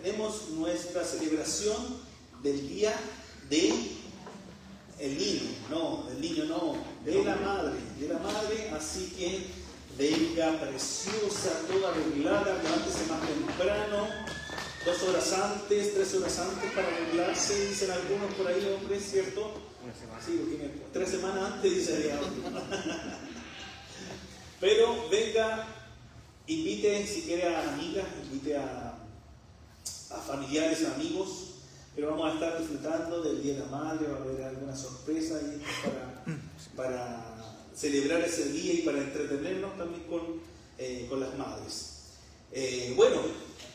tenemos nuestra celebración del Día de el niño, no, del niño no, de la madre, así que venga preciosa, toda arreglada, levántese más temprano, 2 horas antes, 3 horas antes para arreglarse, dicen algunos por ahí, hombres, ¿cierto? Sí, porque 3 semanas antes dice allá. Pero venga, invite si quiere a amigas, invite a familiares, amigos, pero vamos a estar disfrutando del Día de la Madre, va a haber alguna sorpresa ahí para celebrar ese día y para entretenernos también con las madres. Bueno,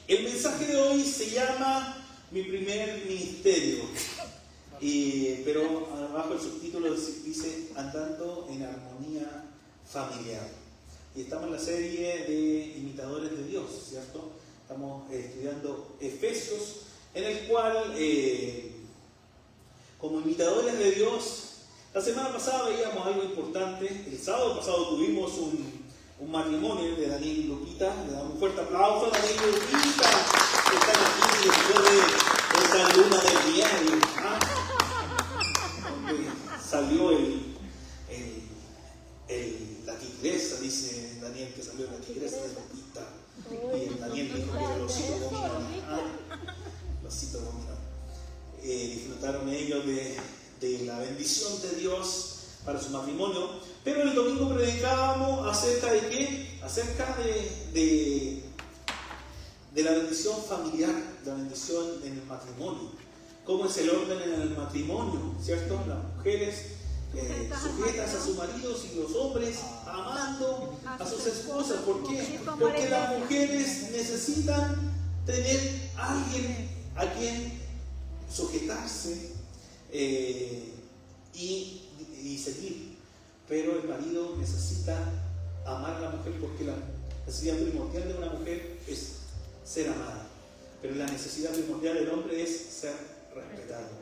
el mensaje de hoy se llama Mi primer ministerio, pero abajo el subtítulo dice Andando en armonía familiar. Y estamos en la serie de imitadores de Dios, ¿cierto? Estamos estudiando Efesios, en el cual, como imitadores de Dios, la semana pasada veíamos algo importante. El sábado pasado tuvimos un matrimonio de Daniel y Lupita. Le damos un fuerte aplauso a Daniel y Lupita, que están aquí después de esa luna de miel, donde salió la tigresa, dice Daniel que salió la tigresa de Lupita. Y el Daniel dijo que era los osito dominó. Los osito dominó. Disfrutaron ellos de la bendición de Dios para su matrimonio. Pero el domingo predicábamos acerca de qué? Acerca de la bendición familiar, de la bendición en el matrimonio. ¿Cómo es el orden en el matrimonio? ¿Cierto? Las mujeres sujetas a sus maridos y los hombres amando a sus esposas. ¿Por qué? Porque las mujeres necesitan tener a alguien a quien sujetarse y seguir. Pero el marido necesita amar a la mujer porque la necesidad primordial de una mujer es ser amada. Pero la necesidad primordial del hombre es ser respetado.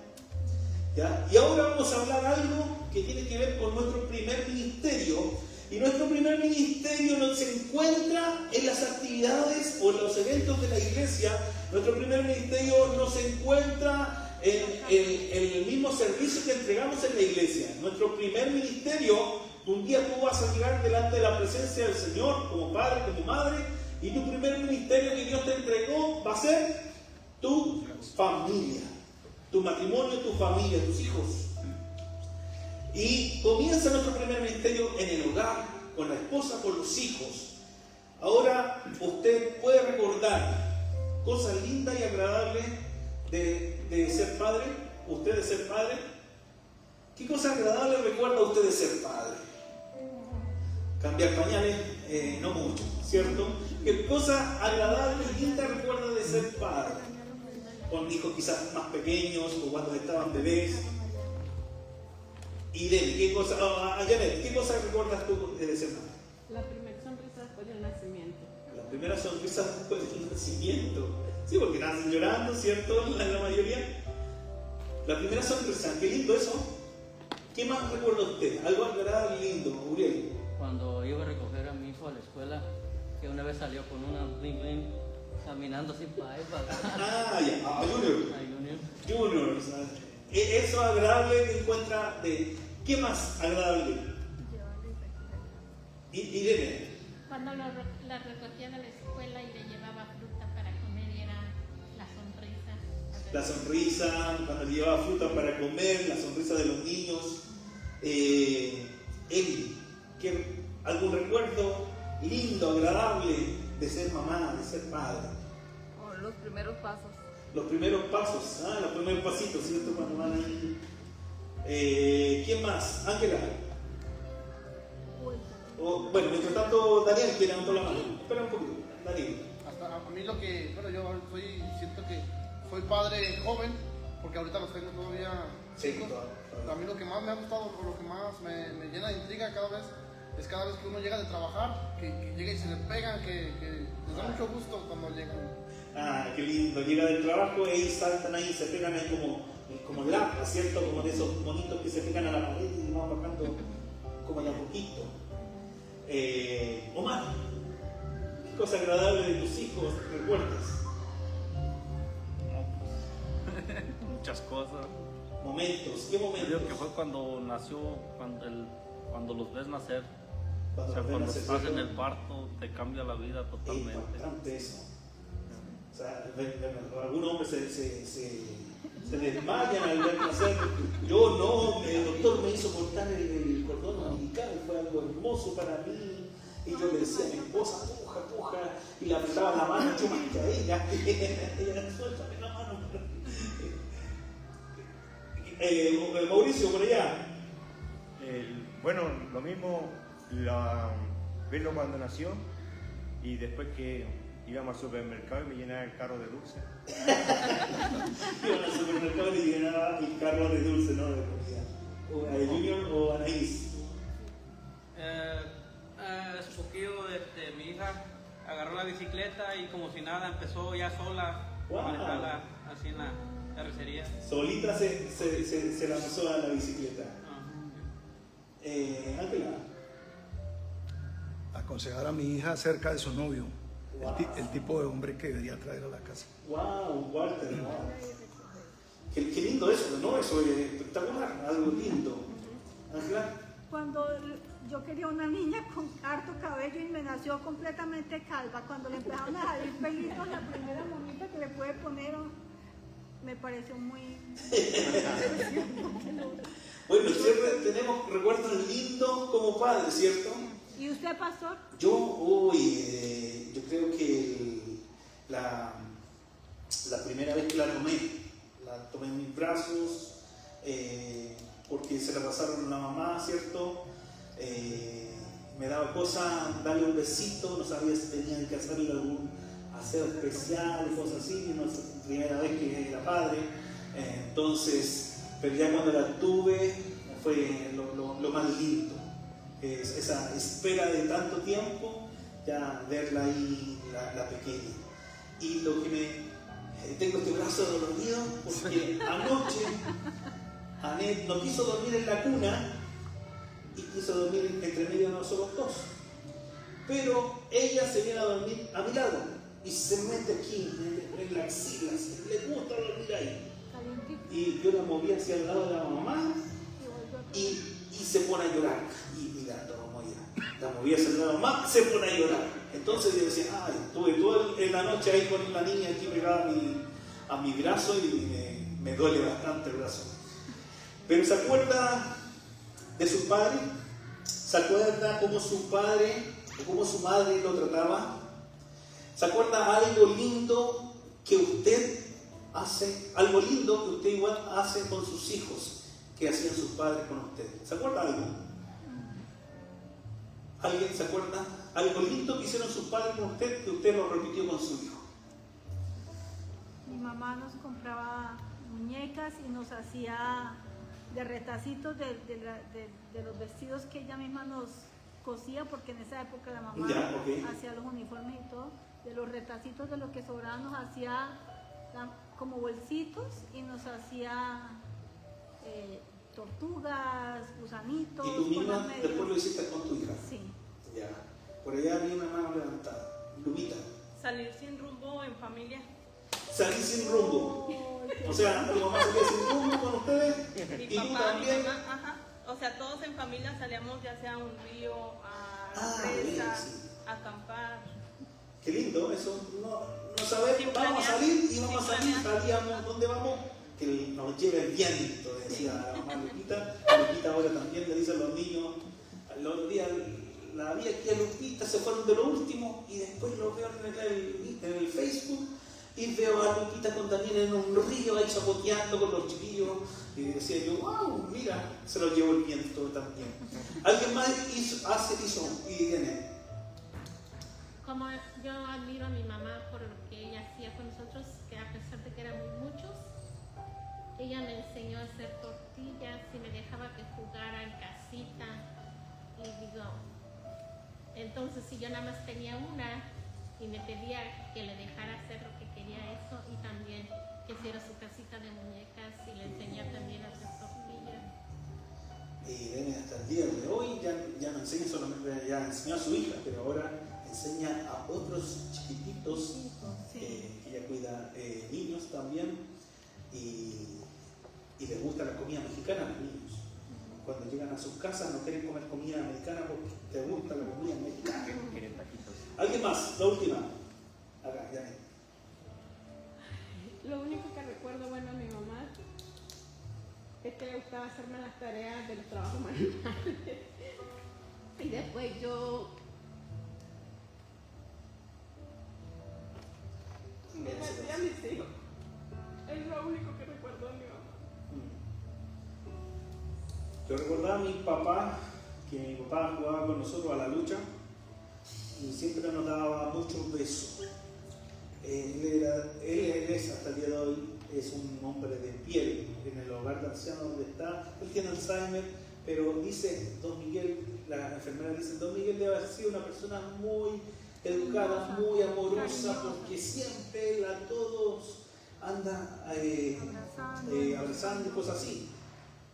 ¿Ya? Y ahora vamos a hablar algo que tiene que ver con nuestro primer ministerio. Y nuestro primer ministerio no se encuentra en las actividades o en los eventos de la iglesia. Nuestro primer ministerio no se encuentra en el mismo servicio que entregamos en la iglesia. Nuestro primer ministerio, un día tú vas a llegar delante de la presencia del Señor como padre, como madre, y tu primer ministerio que Dios te entregó va a ser tu familia. Tu matrimonio, tu familia, tus hijos. Y comienza nuestro primer ministerio en el hogar, con la esposa, con los hijos. Ahora usted puede recordar cosas lindas y agradables de ser padre. Usted de ser padre. ¿Qué cosas agradables recuerda usted de ser padre? Cambiar pañales, no mucho, ¿cierto? ¿Qué cosa agradable y linda recuerda de ser padre? Con hijos quizás más pequeños o cuando estaban bebés. Y Janet, ¿qué cosa recuerdas tú de ser madre? La primera sonrisa después del nacimiento. La primera sonrisa después del nacimiento. Sí, porque nacen llorando, ¿cierto? La mayoría. La primera sonrisa, qué lindo eso. ¿Qué más recuerda usted? Algo agradable y lindo, Uriel. Cuando iba a recoger a mi hijo a la escuela, que una vez salió con una bling bling, caminando sin país. Junior. Eso agradable que encuentra de... ¿Qué más agradable? Irene. Cuando la recogía de la escuela y le llevaba fruta para comer, y era la sonrisa. La sonrisa, cuando le llevaba fruta para comer, la sonrisa de los niños. Eli, ¿algún recuerdo lindo, agradable de ser mamá, de ser padre? Los primeros pasos. Los primeros pasos, los primeros pasitos, ¿cierto? Cuando van ahí. ¿Quién más? Ángela. Bueno, mientras tanto, Daniel, que levantó la mano. Espera un poquito, Daniel. Hasta a mí lo que, bueno, yo siento que soy padre joven, porque ahorita los tengo todavía chicos. A mí lo que más me ha gustado, o lo que más me llena de intriga cada vez que uno llega de trabajar, que llega y se le pegan, que les da mucho gusto cuando llegan. Qué lindo. Llega del trabajo y saltan ahí, se pegan ahí como lapas, ¿cierto? Como de esos monitos que se pegan a la pared y van bajando como de a poquito. Omar, ¿qué cosa agradable de tus hijos recuerdas? muchas cosas. Momentos, ¿qué Yo momentos? digo que fue cuando nació, cuando los ves nacer. Cuando O sea, los ven cuando nacer, estás en ¿cierto? el parto, te cambia la vida Es totalmente. importante eso. O sea, algún hombre se desmayan al ver nacer. Yo no, el doctor me hizo cortar el cordón umbilical, fue algo hermoso para mí. Y yo le decía a mi esposa, puja, y le apretaba la mano, yo más que a ella. Ella, suéltame la mano. Mauricio, por allá. Bueno, lo mismo, verlo cuando nació y después que íbamos al supermercado y me llenaba el carro de dulce. Iban al supermercado y llenaba el carro de dulce, ¿no? De comida. O a Junior o Anaís. Hace poquillo mi hija agarró la bicicleta y como si nada empezó ya sola a manejarla así en la carrocería. Solita se lanzó a la bicicleta. Ángela. Aconsejar a mi hija acerca de su novio, Wow. el tipo de hombre que debería traer a la casa. Wow, Walter, wow. Qué lindo eso, ¿no? Eso es espectacular, algo lindo. Ángela. Cuando yo quería una niña con harto cabello y me nació completamente calva, cuando le empezaron a salir pelitos, la primera monita que le puede poner, me pareció muy... Bueno, siempre tenemos recuerdos lindos como padres, ¿cierto? ¿Y usted, pastor? Yo creo que la primera vez que la tomé en mis brazos, porque se la pasaron a la mamá, ¿cierto? Me daba cosa darle un besito, no sabía si tenían que hacerle algún aseo especial y cosas así, no es la primera vez que era padre, entonces, pero ya cuando la tuve fue lo más lindo, esa espera de tanto tiempo, ya verla ahí, la pequeña. Y lo que tengo este brazo dolorido porque anoche Anet no quiso dormir en la cuna y quiso dormir entre medio de nosotros dos. Pero ella se viene a dormir a mi lado y se mete aquí en la axila, le gusta dormir ahí. Y yo la moví hacia el lado de la mamá y se pone a llorar. Y mira, la moví hacia el lado de la mamá, se pone a llorar. Entonces yo decía, ay, estuve toda la noche ahí con la niña aquí pegada a mi brazo y me duele bastante el brazo. Pero ¿se acuerda de su padre? ¿Se acuerda cómo su padre o cómo su madre lo trataba? ¿Se acuerda algo lindo que usted hace? Algo lindo que usted igual hace con sus hijos que hacían sus padres con usted. ¿Se acuerda algo? ¿Alguien se acuerda? Algo lindo que hicieron sus padres con usted que usted lo repitió con su hijo. Mi mamá nos compraba muñecas y nos hacía de retacitos de los vestidos que ella misma nos cosía, porque en esa época la mamá hacía los uniformes y todo. De los retacitos de lo que sobraba nos hacía como bolsitos y nos hacía tortugas, gusanitos. ¿Y tú misma después lo hiciste con tu hija? Sí. Ya. Por allá había una mano levantada. Lupita. Salir sin rumbo en familia. Salir sin rumbo. O sea, tu mamá salía sin rumbo con ustedes. Mi y papá, tú también. mi mamá, ajá. O sea, todos en familia salíamos ya sea a un río, a la bien, presa, sí. a acampar. Qué lindo eso. No sabemos, Sin vamos a planear, salir y vamos sin a salir. planear. Salíamos, ¿dónde vamos? Que nos lleve el viento, decía la mamá Lupita. Lupita ahora también le dicen los niños. Los días la vi aquí a Lupita, se fueron de lo último y después lo veo en el Facebook y veo a Lupita con Daniel en un río ahí chapoteando con los chiquillos y decía yo, wow, mira, se lo llevó el viento también. ¿Alguien más hizo y tiene? Como yo admiro a mi mamá por lo que ella hacía con nosotros, que a pesar de que éramos muchos, ella me enseñó a hacer tortillas y me dejaba que jugara en casita. Y digo, entonces si yo nada más tenía una y me pedía que le dejara hacer lo que quería eso y también que hiciera su casita de muñecas y le enseñé también a hacer tortillas. Y Dene hasta el día de hoy ya no enseña solamente, ya enseñó a su hija, pero ahora enseña a otros chiquititos que ella cuida, niños también, y Y les gusta la comida mexicana a los niños. Cuando llegan a sus casas no quieren comer comida americana porque te gusta la comida mexicana. Quieren taquitos. ¿Alguien más? La última. Acá, ya. Lo único que recuerdo, bueno, a mi mamá es que le gustaba hacerme las tareas de los trabajos manuales. Y después yo me hacía a mis hijos. Es lo único que recuerdo de mi mamá. Yo recordaba a mi papá, que mi papá jugaba con nosotros a la lucha y siempre nos daba muchos besos. Él es hasta el día de hoy, es un hombre de piel en el hogar de ancianos donde está. Él tiene Alzheimer, pero dice Don Miguel, la enfermera dice, Don Miguel debe haber sido una persona muy educada, muy amorosa, porque siempre él a todos anda abrazando y cosas así.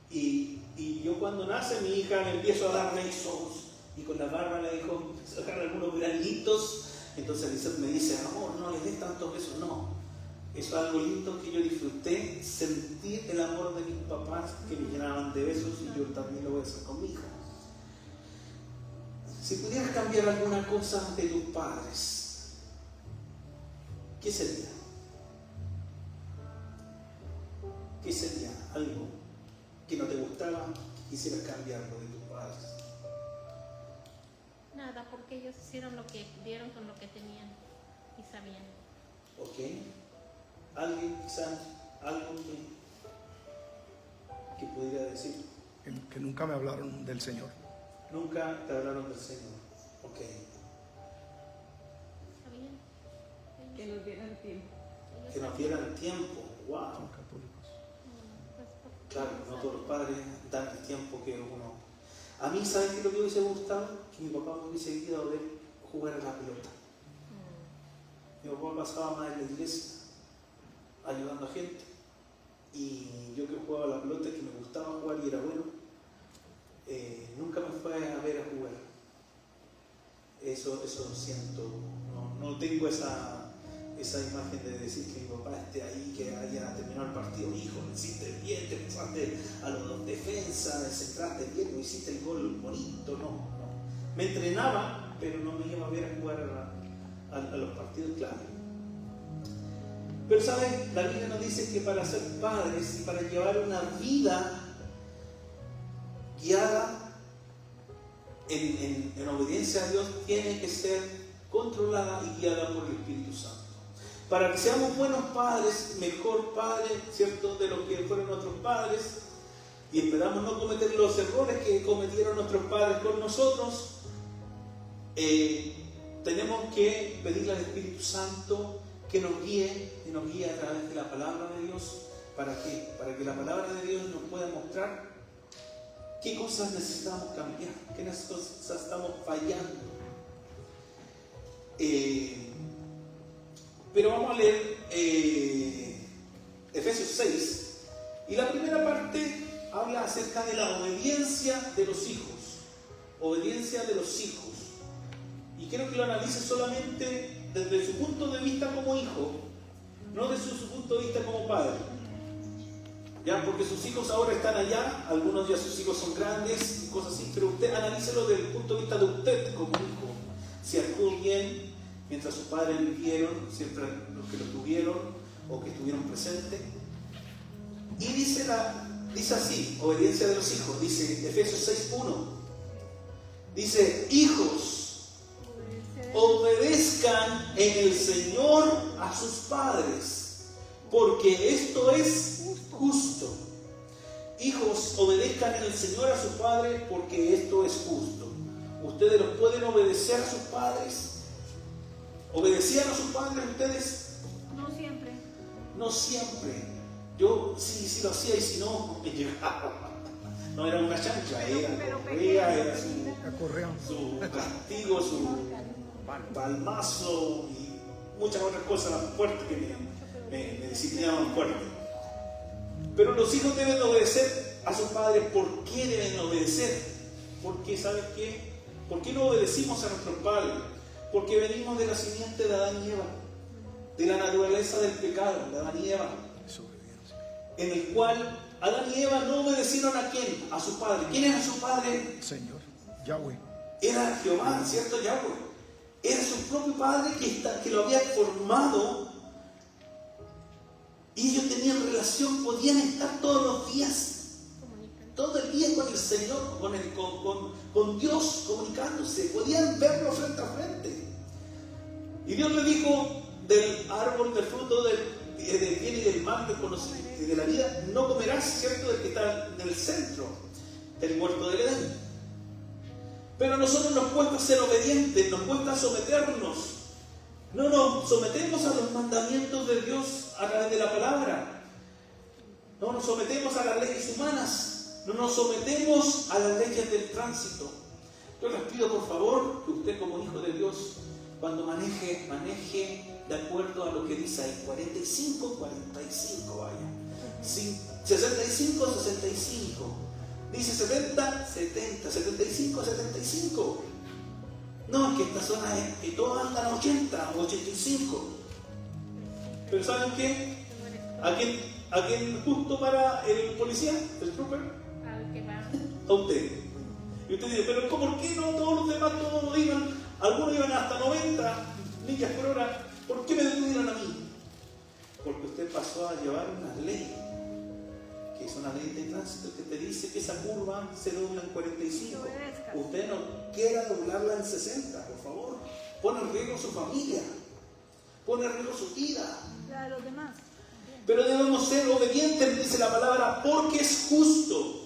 Y yo cuando nace mi hija le empiezo a dar besos y con la barba le dejo sacar algunos granitos. Entonces Elizabeth me dice, amor, no les des tantos besos. No, eso es algo lindo que yo disfruté, sentir el amor de mis papás que me llenaban de besos y yo también lo voy a hacer con mi hija. Si pudieras cambiar alguna cosa de tus padres, ¿qué sería? ¿Qué sería algo que no te gustaba, que quisieras cambiarlo de tus padres? Nada, porque ellos hicieron lo que pudieron con lo que tenían y sabían. Ok. ¿Alguien quizás algo que pudiera decir? Que nunca me hablaron del Señor. Nunca te hablaron del Señor. Ok. ¿Sabían? Que nos dieran tiempo. Que nos dieran tiempo. Wow. Son católicos. Claro, no todos los padres dan el tiempo que uno. A mí, ¿sabes qué es lo que me hubiese gustado? Que mi papá me hubiese ido a ver jugar a la pelota. Mi papá pasaba más en la iglesia, ayudando a gente. Y yo que jugaba a la pelota, que me gustaba jugar y era bueno, nunca me fue a ver a jugar. Eso siento. No tengo esa imagen de decir que mi papá esté ahí, que haya terminado el partido. Hijo, lo hiciste bien, te pasaste a los dos defensas, centraste bien, lo hiciste el gol bonito. No. Me entrenaba, pero no me iba a ver a jugar a los partidos clave. Pero ¿saben? La Biblia nos dice que para ser padres y para llevar una vida guiada en obediencia a Dios, tiene que ser controlada y guiada por el Espíritu Santo. Para que seamos buenos padres, mejor padres, ¿cierto?, de lo que fueron nuestros padres, y esperamos no cometer los errores que cometieron nuestros padres con nosotros, tenemos que pedirle al Espíritu Santo que nos guíe a través de la palabra de Dios. ¿Para qué? Para que la palabra de Dios nos pueda mostrar qué cosas necesitamos cambiar, qué cosas estamos fallando. Pero vamos a leer Efesios 6, y la primera parte habla acerca de la obediencia de los hijos. Obediencia de los hijos. Y quiero que lo analice solamente desde su punto de vista como hijo, no desde su punto de vista como padre. Ya, porque sus hijos ahora están allá, algunos ya sus hijos son grandes y cosas así, pero usted analícelo desde el punto de vista de usted como hijo. Si actuó bien mientras sus padres vivieron, siempre los que lo tuvieron o que estuvieron presentes. Y dice así, obediencia de los hijos, dice Efesios 6:1, dice, hijos, obedezcan en el Señor a sus padres, porque esto es justo. Hijos, obedezcan en el Señor a sus padres, porque esto es justo. ¿Ustedes los pueden obedecer a sus padres? ¿Obedecían a sus padres ustedes? No siempre. No siempre. Yo sí lo hacía, y si no, me llegaba. No era una chancha, era correa, era su castigo, su palmazo y muchas otras cosas fuertes que me disciplinaban fuerte. Pero los hijos deben obedecer a sus padres. ¿Por qué deben obedecer? Porque, ¿sabes qué? ¿Por qué no obedecimos a nuestros padres? Porque venimos de la simiente de Adán y Eva, de la naturaleza del pecado, de Adán y Eva, en el cual Adán y Eva no obedecieron ¿a quién? A su padre. ¿Quién era su padre? Señor, Yahweh. Era Jehová, ¿cierto? Yahweh. Era su propio padre que lo había formado. Y ellos tenían relación, podían estar todos los días, todo el día con el Señor, con Dios comunicándose, podían verlo frente a frente. Y Dios le dijo: del árbol, del fruto del bien y del mal, del conocimiento y de la vida, no comerás, ¿cierto?, del que está en el centro del huerto del Edén. Pero a nosotros nos cuesta ser obedientes, nos cuesta someternos. No nos sometemos a los mandamientos de Dios a través de la palabra. No nos sometemos a las leyes humanas. No nos sometemos a las leyes del tránsito. Yo les pido por favor que usted, como hijo de Dios, cuando maneje de acuerdo a lo que dice ahí. 45, 45 vaya. 65, 65. Dice 70, 70, 75, 75. No, es que esta zona es que todos andan a 80 o 85. Pero ¿saben qué? ¿A quién justo para el policía, el trooper? Al que va. A usted. Y usted dice: pero ¿por qué no todos los demás todos iban? Algunos iban hasta 90 millas por hora. ¿Por qué me detuvieron a mí? Porque usted pasó a llevar una ley, que es una ley de tránsito que te dice que esa curva se dobla en 45. Usted no quiera doblarla en 60, por favor. Pone en riesgo su familia, pone en riesgo su vida. La de los demás. Pero debemos ser obedientes, dice la palabra, porque es justo.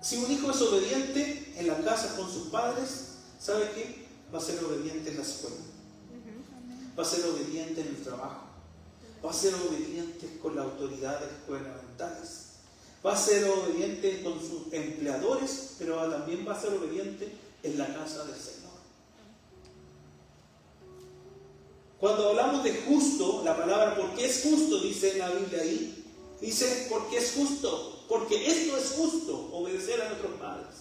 Si un hijo es obediente en la casa con sus padres, ¿sabe qué? Va a ser obediente en la escuela. Va a ser obediente en el trabajo. Va a ser obediente con las autoridades gubernamentales. Va a ser obediente con sus empleadores, pero también va a ser obediente en la casa del Señor. Cuando hablamos de justo, la palabra porque es justo, dice en la Biblia ahí, dice porque es justo, porque esto es justo, obedecer a nuestros padres.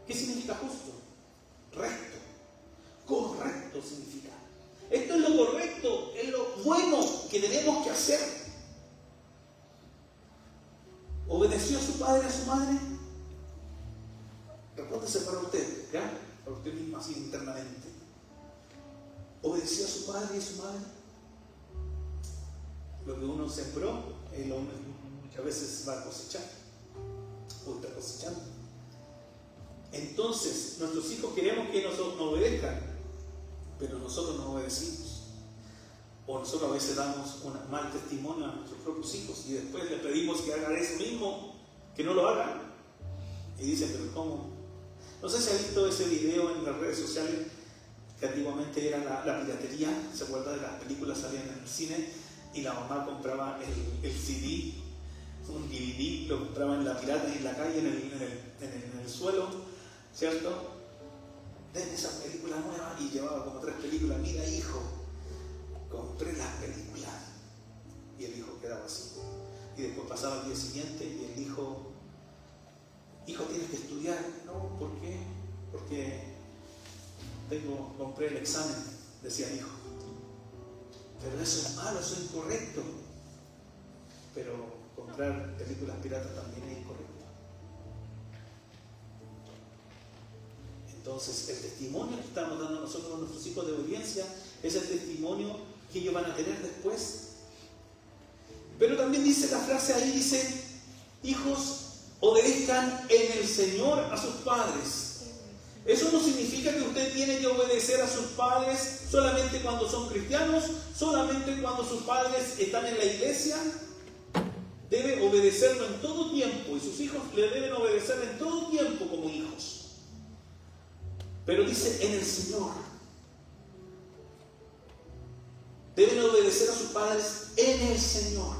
¿Qué significa justo? Recto, correcto significa. Esto es lo correcto, es lo bueno que tenemos que hacer. ¿Obedeció a su padre, a su madre? Respóndese para usted, ¿ya? Para usted mismo, así internamente. ¿Obedeció a su padre y a su madre? Lo que uno sembró, el hombre muchas veces va a cosechar. O está cosechando. Entonces, nuestros hijos queremos que nos obedezcan, pero nosotros no obedecimos. O nosotros a veces damos un mal testimonio a nuestros propios hijos y después les pedimos que hagan eso mismo, que no lo hagan. Y dicen: pero ¿cómo? No sé si ha visto ese video en las redes sociales, que antiguamente era la piratería. ¿Se acuerda de las películas salían en el cine y la mamá compraba el CD, un DVD, lo compraba en la pirata y en la calle, en el suelo, ¿cierto? Den esa película nueva, y llevaba como 3 películas. Mira, hijo, compré las películas. Y el hijo quedaba así. Y después pasaba el día siguiente y el hijo tienes que estudiar. No, ¿por qué? Porque compré el examen, decía el hijo. Pero eso es malo, eso es incorrecto. Pero comprar películas piratas también es incorrecto. Entonces, el testimonio que estamos dando nosotros a nuestros hijos de obediencia es el testimonio que ellos van a tener después. Pero también dice la frase ahí, dice: hijos, obedezcan en el Señor a sus padres. Eso no significa que usted tiene que obedecer a sus padres solamente cuando son cristianos, solamente cuando sus padres están en la iglesia. Debe obedecerlo en todo tiempo, y sus hijos le deben obedecer en todo tiempo como hijos. Pero dice: en el Señor. Deben obedecer a sus padres en el Señor.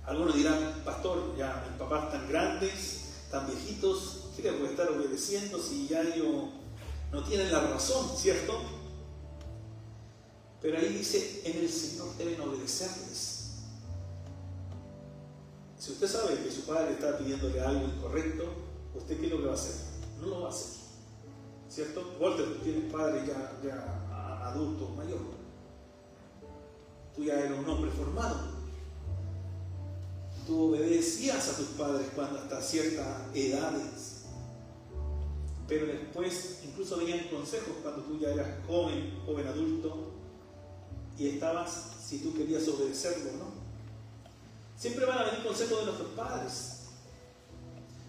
Algunos dirán: pastor, ya mis papás están grandes, están viejitos, ¿qué le puede estar obedeciendo si ya ellos no tienen la razón, ¿cierto? Pero ahí dice: en el Señor deben obedecerles. Si usted sabe que su padre está pidiéndole algo incorrecto, ¿usted qué es lo que va a hacer? No lo va a hacer, ¿cierto? Walter, tú tienes padre ya adulto, mayor. tú ya eras un hombre formado. Tú obedecías a tus padres cuando hasta ciertas edades. Pero después incluso venían consejos cuando tú ya eras joven adulto, y estabas, si tú querías obedecerlo, ¿no? Siempre van a venir consejos de nuestros padres.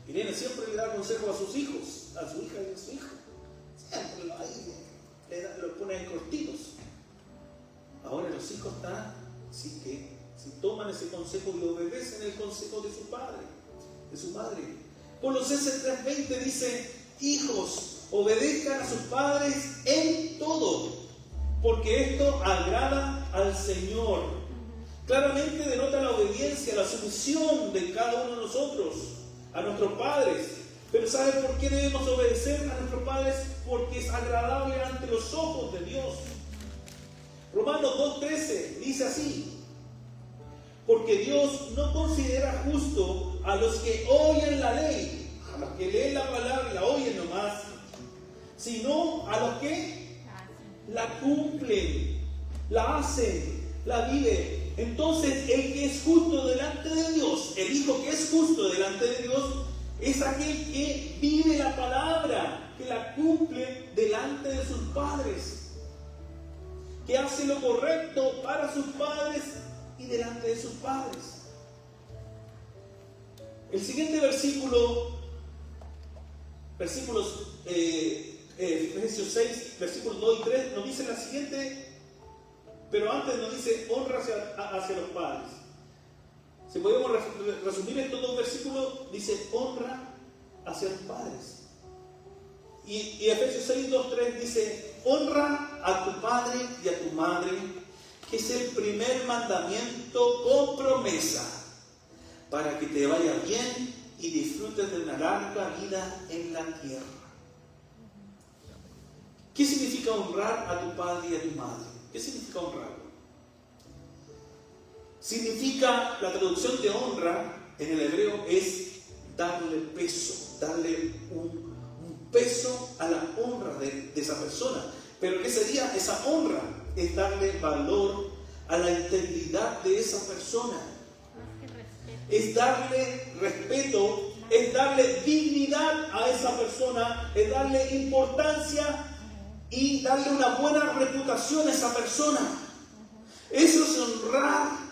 Irene siempre le da consejos a sus hijos, a su hija y a su hijo. Siempre lo pone en cortitos. Ahora los hijos están, si toman ese consejo y obedecen el consejo de su padre, de su madre. Colosenses 3:20 dice: hijos, obedezcan a sus padres en todo, porque esto agrada al Señor. Claramente denota la obediencia, la sumisión de cada uno de nosotros a nuestros padres. Pero ¿sabe por qué debemos obedecer a nuestros padres? Porque es agradable ante los ojos de Dios. Romanos 2:13 dice así: porque Dios no considera justo a los que oyen la ley, a los que leen la palabra y la oyen nomás, sino a los que la cumplen, la hacen, la viven. Entonces el que es justo delante de Dios, el hijo que es justo delante de Dios, es aquel que vive la palabra, que la cumple delante de sus padres, que hace lo correcto para sus padres y delante de sus padres. El siguiente versículos Efesios 6, versículos 2 y 3, nos dice la siguiente, pero antes nos dice honra hacia los padres. Si podemos resumir estos dos versículos, dice honra hacia los padres. Y Efesios 6, 2, 3 dice: honra a tu padre y a tu madre, que es el primer mandamiento con promesa, para que te vaya bien y disfrutes de una larga vida en la tierra. ¿Qué significa honrar a tu padre y a tu madre? ¿Qué significa honrarlo? Significa, la traducción de honra en el hebreo es darle peso, darle un peso a la honra de esa persona. Pero ¿qué sería esa honra? Es darle valor a la integridad de esa persona. Es darle respeto, es darle dignidad a esa persona, es darle importancia y darle una buena reputación a esa persona. Eso es honrar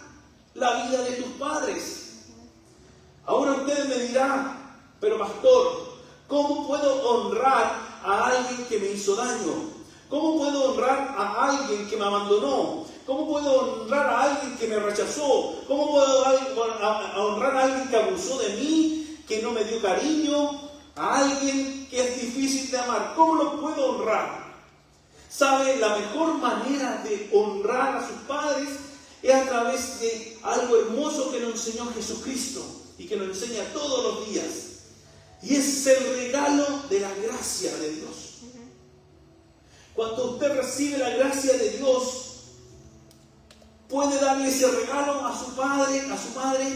la vida de tus padres. Ahora usted me dirá: pero pastor, ¿cómo puedo honrar a alguien que me hizo daño? ¿Cómo puedo honrar a alguien que me abandonó? ¿Cómo puedo honrar a alguien que me rechazó? ¿Cómo puedo honrar a alguien que abusó de mí, que no me dio cariño? A alguien que es difícil de amar. ¿Cómo lo puedo honrar? ¿Sabe? La mejor manera de honrar a sus padres es a través de algo hermoso que nos enseñó Jesucristo y que nos enseña todos los días. Y es el regalo de la gracia de Dios. Cuando usted recibe la gracia de Dios, puede darle ese regalo a su padre, a su madre,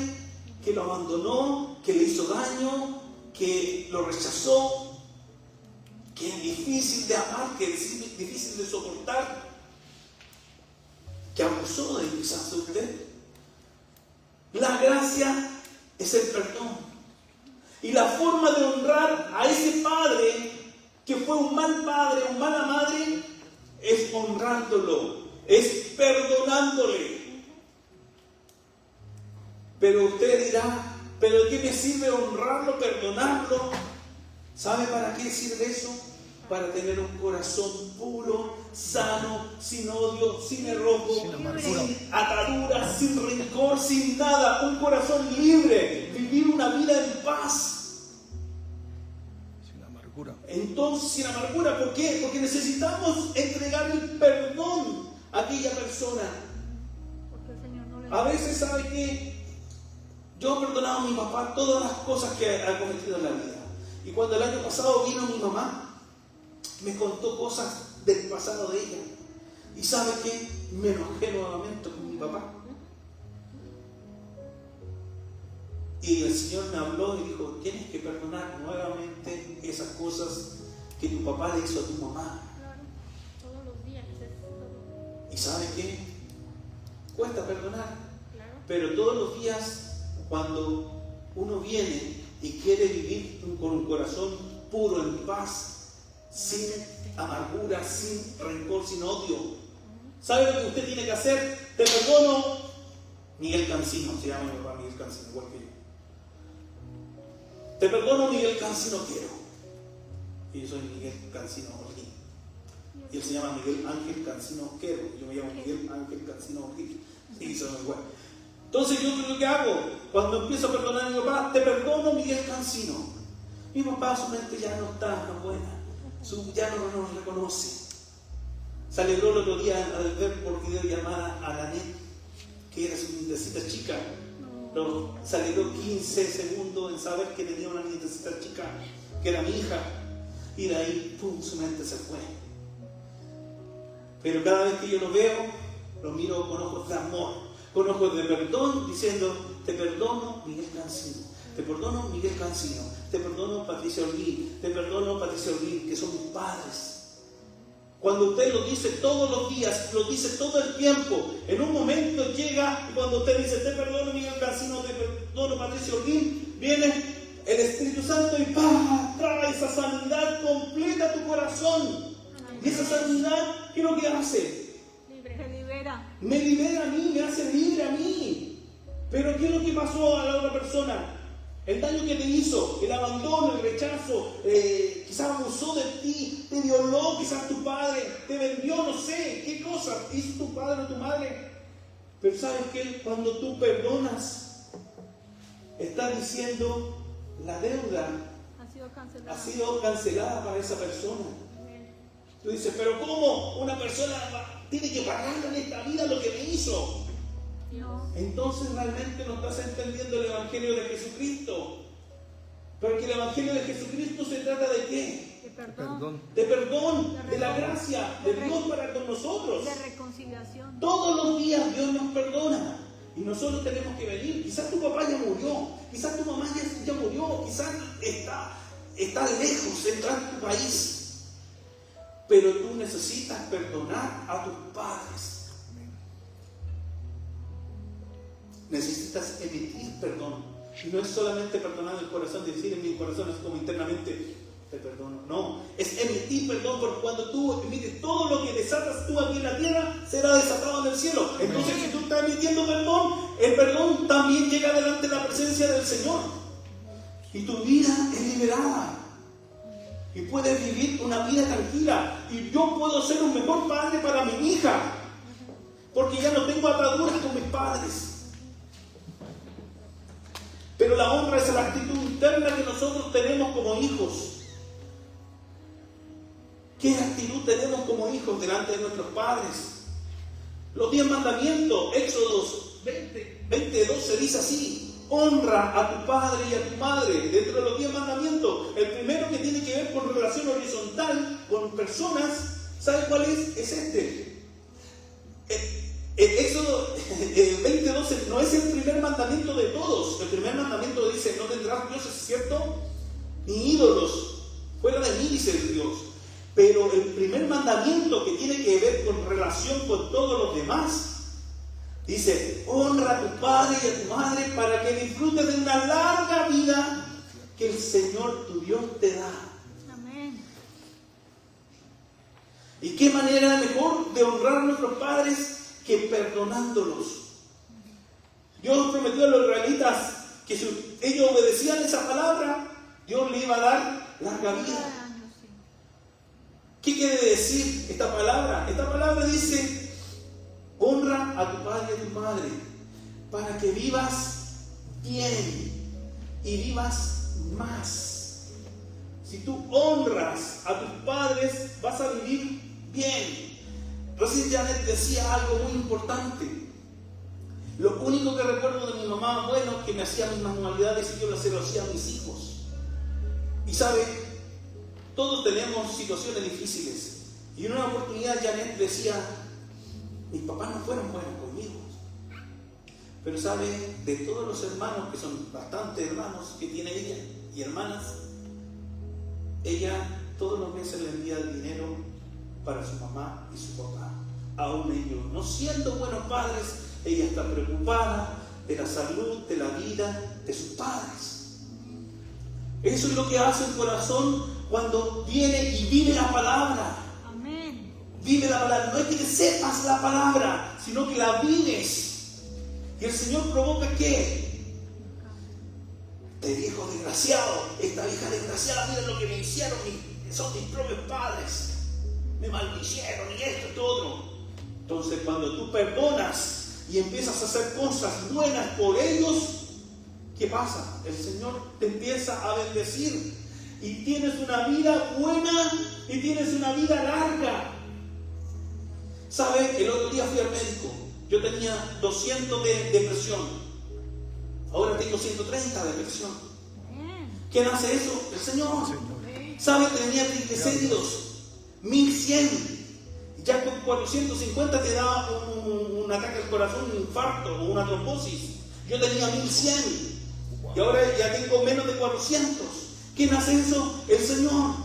que lo abandonó, que le hizo daño, que lo rechazó, que es difícil de amar, que es difícil de soportar, que abusó de quizás de usted. La gracia es el perdón. Y la forma de honrar a ese padre que fue un mal padre, una mala madre, es honrándolo, es perdonándole. Pero usted dirá: ¿pero qué me sirve honrarlo, perdonarlo? ¿Sabe para qué sirve eso? Para tener un corazón puro, sano, sin odio, sin enojo, sin ataduras, sin rencor, sin nada. Un corazón libre, vivir una vida en paz. Sin amargura. Entonces, sin amargura, ¿por qué? Porque necesitamos entregar el perdón a aquella persona. Porque el Señor no le... A veces, ¿sabe qué? Yo he perdonado a mi papá todas las cosas que ha cometido en la vida. Y cuando el año pasado vino mi mamá, me contó cosas del pasado de ella. ¿Y sabe qué? Me enojé nuevamente con mi papá. Y el Señor me habló y dijo: tienes que perdonar nuevamente esas cosas que tu papá le hizo a tu mamá. Todos los días. ¿Y sabe qué? Cuesta perdonar. Claro. Pero todos los días, cuando uno viene y quiere vivir con un corazón puro, en paz, sin amargura, sin rencor, sin odio, ¿sabe lo que usted tiene que hacer? Te perdono, Miguel Cancino, se llama mi papá Miguel Cancino, igual que yo. Te perdono, Miguel Cancino quiero. Y yo soy Miguel Cancino Orgui. Y él se llama Miguel Ángel Cancino Quero. Yo me llamo Miguel Ángel Cancino Orgui. Y son igual. Entonces yo lo que hago, cuando empiezo a perdonar a mi papá, te perdono, Miguel Cancino. Mi papá, su mente ya no está tan buena. Ya no nos reconoce. Se alegró el otro día al ver por videollamada a Lanet, que era su nietecita chica. No, se alegró 15 segundos en saber que tenía una nietecita chica, que era mi hija. Y de ahí, pum, su mente se fue. Pero cada vez que yo lo veo, lo miro con ojos de amor, con ojos de perdón, diciendo, te perdono, Miguel Cancino. Te perdono, Miguel Cancino. Te perdono, Patricia Orguín. Te perdono, Patricia Orguín, que son mis padres. Cuando usted lo dice todos los días, lo dice todo el tiempo, en un momento llega y cuando usted dice, te perdono, Miguel Cancino, te perdono, Patricia Orguín, viene el Espíritu Santo y ¡pah! Trae esa sanidad completa a tu corazón. Y esa sanidad, ¿qué es lo que hace? Te libera. Me libera a mí, me hace libre a mí. Pero ¿qué es lo que pasó a la otra persona? El daño que te hizo, el abandono, el rechazo, quizás abusó de ti, te violó, quizás tu padre, te vendió, no sé, qué cosa hizo tu padre o tu madre. Pero ¿sabes qué? Cuando tú perdonas, estás diciendo, la deuda ha sido cancelada para esa persona. Tú dices, pero ¿cómo una persona tiene que pagar en esta vida lo que me hizo? No. Entonces realmente no estás entendiendo el Evangelio de Jesucristo. Porque el Evangelio de Jesucristo se trata de ¿qué? De perdón. De perdón, de la gracia de Dios para con nosotros. De reconciliación. Todos los días Dios nos perdona. Y nosotros tenemos que venir. Quizás tu papá ya murió. Quizás tu mamá ya murió. Quizás está lejos, está en tu país. Pero tú necesitas perdonar a tus padres. Necesitas emitir perdón. Y no es solamente perdonar el corazón, decir en mi corazón, es como internamente, te perdono. No, es emitir perdón, porque cuando tú emites todo lo que desatas tú aquí en la tierra, será desatado en el cielo. Entonces, si tú estás emitiendo perdón, el perdón también llega delante de la presencia del Señor. Y tu vida es liberada. Y puedes vivir una vida tranquila. Y yo puedo ser un mejor padre para mi hija, porque ya no tengo ataduras con mis padres. Pero la honra es la actitud interna que nosotros tenemos como hijos. ¿Qué actitud tenemos como hijos delante de nuestros padres? Los 10 mandamientos, Éxodos 20:12 dice así: honra a tu padre y a tu madre. Dentro de los 10 mandamientos, el primero que tiene que ver con relación horizontal, con personas, ¿sabe cuál es? Es este. Éxodo 20:12 no es el primer mandamiento de todos. El primer mandamiento dice, no tendrás dioses, ¿cierto? Ni ídolos fuera de mí, dice el Dios. Pero el primer mandamiento que tiene que ver con relación con todos los demás, dice, honra a tu padre y a tu madre para que disfrutes de una larga vida que el Señor tu Dios te da. Amén. ¿Y qué manera mejor de honrar a nuestros padres que perdonándolos? Dios prometió a los israelitas que si ellos obedecían esa palabra, Dios le iba a dar larga vida. ¿Qué quiere decir esta palabra? Esta palabra dice, honra a tu padre y a tu madre para que vivas bien y vivas más. Si tú honras a tus padres, vas a vivir bien. Recién Janet decía algo muy importante. Lo único que recuerdo de mi mamá, bueno, que me hacía mis manualidades y yo las hacía a mis hijos. Y sabe, todos tenemos situaciones difíciles. Y en una oportunidad Janet decía, mis papás no fueron buenos conmigo. Pero sabe, de todos los hermanos, que son bastantes hermanos que tiene ella y hermanas, ella todos los meses le envía el dinero para su mamá y su papá. Aún ellos, no siendo buenos padres, ella está preocupada de la salud, de la vida de sus padres. Eso es lo que hace el corazón cuando viene y vive la palabra. Amén. Vive la palabra. No es que te sepas la palabra, sino que la vives. Y el Señor provoca ¿qué? Este viejo desgraciado, esta vieja desgraciada, mira lo que me hicieron, son mis propios padres. Me maldicieron y esto y todo otro. Entonces cuando tú perdonas y empiezas a hacer cosas buenas por ellos, ¿qué pasa? El Señor te empieza a bendecir y tienes una vida buena y tienes una vida larga. ¿Sabe? El otro día fui al médico. Yo tenía 200 de depresión. Ahora tengo 130 de depresión. ¿Quién hace eso? El Señor. ¿Sabe? Tenía triglicéridos 1100. Ya con 450 te da un ataque al corazón, un infarto o una trombosis. Yo tenía 1100 y ahora ya tengo menos de 400. ¿Quién hace eso? El Señor.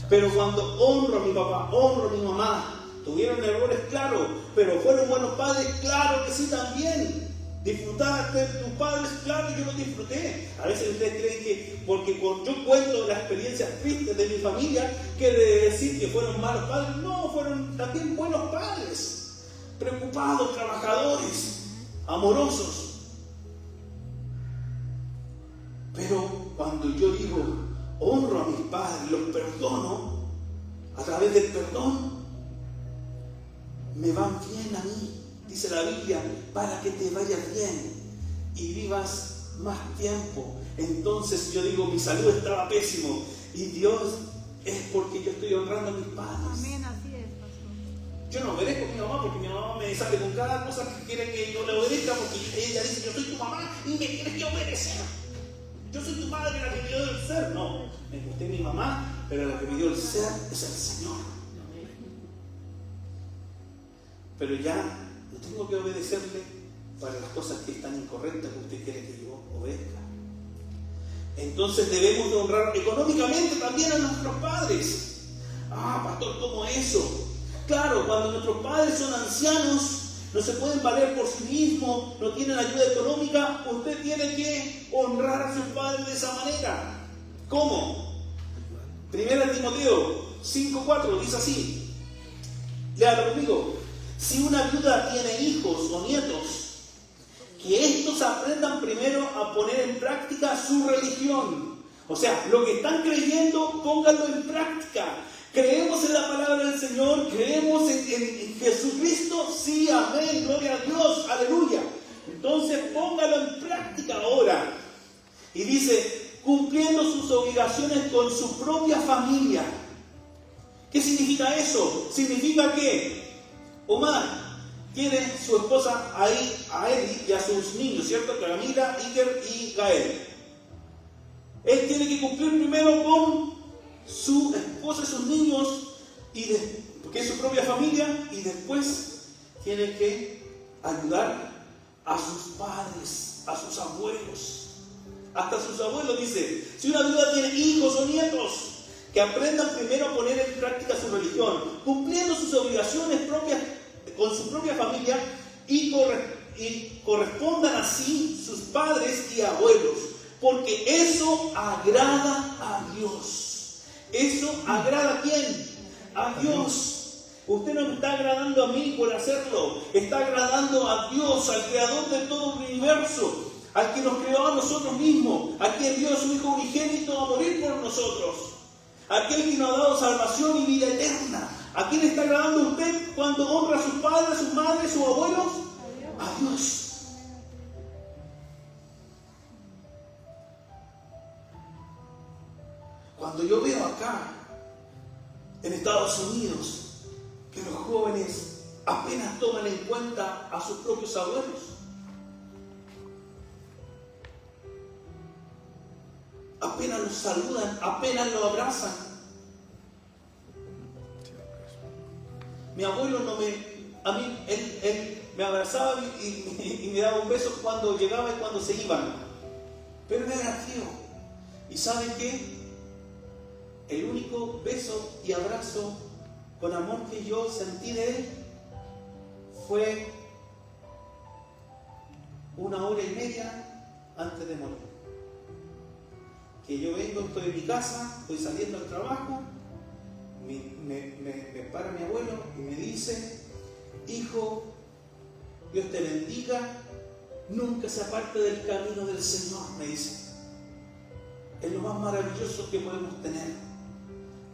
Pero cuando honro a mi papá, honro a mi mamá, tuvieron errores, claro, pero fueron buenos padres, claro que sí también. ¿Disfrutaste de tus padres? Claro, yo los disfruté. A veces ustedes creen que porque yo cuento las experiencias tristes de mi familia, quiere decir que fueron malos padres. No, fueron también buenos padres, preocupados, trabajadores, amorosos. Pero cuando yo digo, honro a mis padres, los perdono, a través del perdón, me van bien a mí. Dice la Biblia, para que te vaya bien y vivas más tiempo. Entonces yo digo, mi salud estaba pésimo y Dios es porque yo estoy honrando a mis padres. Amén, así es, pastor. Yo no obedezco a mi mamá porque mi mamá me sale con cada cosa que quiere que yo le obedezca, porque ella dice, yo soy tu mamá y me tienes que obedecer. Yo soy tu madre, la que me dio el ser. No, me gusté mi mamá, pero la que me dio el ser es el Señor. Pero ya no tengo que obedecerle para las cosas que están incorrectas que usted quiere que yo obedezca. Entonces debemos de honrar económicamente también a nuestros padres. Ah, pastor, ¿cómo eso? Claro, cuando nuestros padres son ancianos, no se pueden valer por sí mismos, no tienen ayuda económica, usted tiene que honrar a sus padres de esa manera. ¿Cómo? 1 Timoteo 5:4 dice así. Léalo conmigo. Si una viuda tiene hijos o nietos, que estos aprendan primero a poner en práctica su religión. O sea, lo que están creyendo, pónganlo en práctica. ¿Creemos en la palabra del Señor? ¿Creemos en Jesucristo? Sí, amén, gloria a Dios, aleluya. Entonces póngalo en práctica ahora. Y dice, cumpliendo sus obligaciones con su propia familia. ¿Qué significa eso? Significa que Omar tiene su esposa ahí, a Eli y a sus niños, ¿cierto? Camila, Iker y Gael. Él tiene que cumplir primero con su esposa y sus niños, porque es su propia familia, y después tiene que ayudar a sus padres, a sus abuelos. Hasta sus abuelos, dice, si una viuda tiene hijos o nietos, que aprendan primero a poner en práctica su religión, cumpliendo sus obligaciones propias con su propia familia y correspondan así sus padres y abuelos, porque eso agrada a Dios. ¿Eso agrada a quién? A Dios. Usted no me está agradando a mí por hacerlo, está agradando a Dios, al creador de todo el universo, al que nos creó a nosotros mismos, a quien dio a su Hijo unigénito a morir por nosotros, aquel que nos ha dado salvación y vida eterna. ¿A quién está agradando usted cuando honra a sus padres, a sus madres, a sus abuelos? A Dios. Cuando yo veo acá, en Estados Unidos, que los jóvenes apenas toman en cuenta a sus propios abuelos, apenas los saludan, apenas los abrazan. Mi abuelo él me abrazaba y me daba un beso cuando llegaba y cuando se iban. Pero él era frío. ¿Y saben qué? El único beso y abrazo con amor que yo sentí de él fue 1 hora y media antes de morir. Que yo vengo, estoy en mi casa, estoy saliendo al trabajo, me para mi abuelo y me dice: hijo, Dios te bendiga, nunca se aparte del camino del Señor, me dice. Es lo más maravilloso que podemos tener.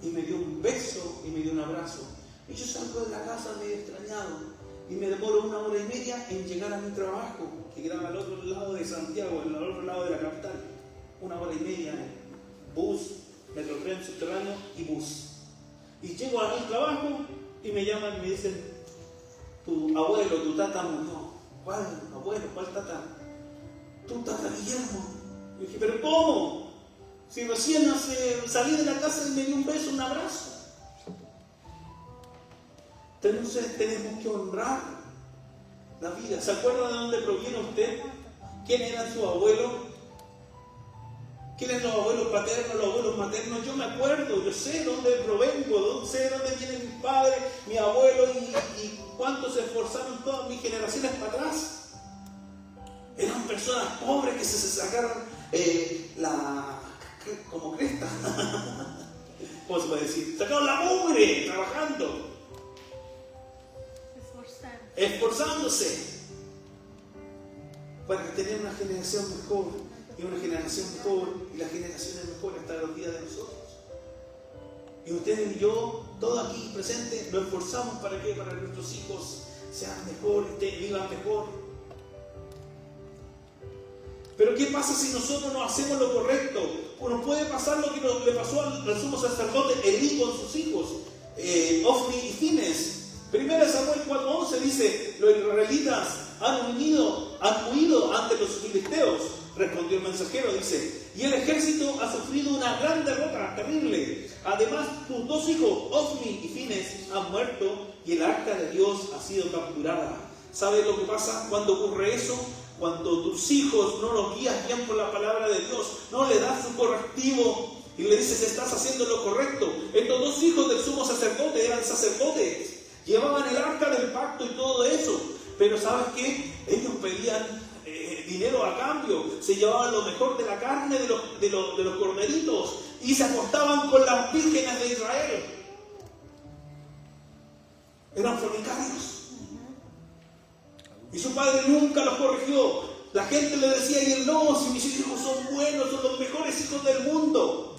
Y me dio un beso y me dio un abrazo. Y yo salgo de la casa medio extrañado y me demoro 1 hora y media en llegar a mi trabajo, que quedaba al otro lado de Santiago, al otro lado de la capital. 1 hora y media en bus, metrotren subterráneo y bus. Y llego a mi trabajo y me llaman y me dicen: tu abuelo, tu tata murió. ¿Cuál abuelo? ¿Cuál tata? Tu tata Guillermo. Y dije: ¿pero cómo? Si recién salí de la casa y me dio un beso, un abrazo. Entonces tenemos que honrar la vida. ¿Se acuerda de dónde proviene usted? ¿Quién eran sus abuelos? ¿Quiénes los abuelos paternos, los abuelos maternos? Yo me acuerdo, yo sé dónde provengo, sé dónde vienen mis padres, mis abuelos y cuánto se esforzaron todas mis generaciones para atrás. Eran personas pobres que se sacaron como cresta. ¿Cómo se puede decir? Sacaron la mugre trabajando. Esforzándose para tener una generación mejor y una generación mejor y las generaciones mejores hasta los días de nosotros. Y ustedes y yo, todos aquí presentes, nos esforzamos para que para nuestros hijos sean mejor, vivan mejor. Pero ¿qué pasa si nosotros no hacemos lo correcto? Nos puede pasar lo que le pasó al sumo sacerdote Elí con sus hijos, Ofni y Fines. 1 Samuel 4:11 dice: los israelitas han huido ante los filisteos. Respondió el mensajero, dice: y el ejército ha sufrido una gran derrota terrible. Además, tus 2 hijos, Ofni y Fines, han muerto y el arca de Dios ha sido capturada. ¿Sabes lo que pasa cuando ocurre eso? Cuando tus hijos no los guías bien por la palabra de Dios, no le das su correctivo y le dices: estás haciendo lo correcto. Estos 2 hijos del sumo sacerdote eran sacerdotes. Llevaban el arca del pacto y todo eso. Pero ¿sabes qué? Ellos pedían dinero a cambio. Se llevaban lo mejor de la carne de los corderitos y se acostaban con las vírgenes de Israel. Eran fornicarios. Y su padre nunca los corrigió. La gente le decía y él: no, si mis hijos son buenos, son los mejores hijos del mundo.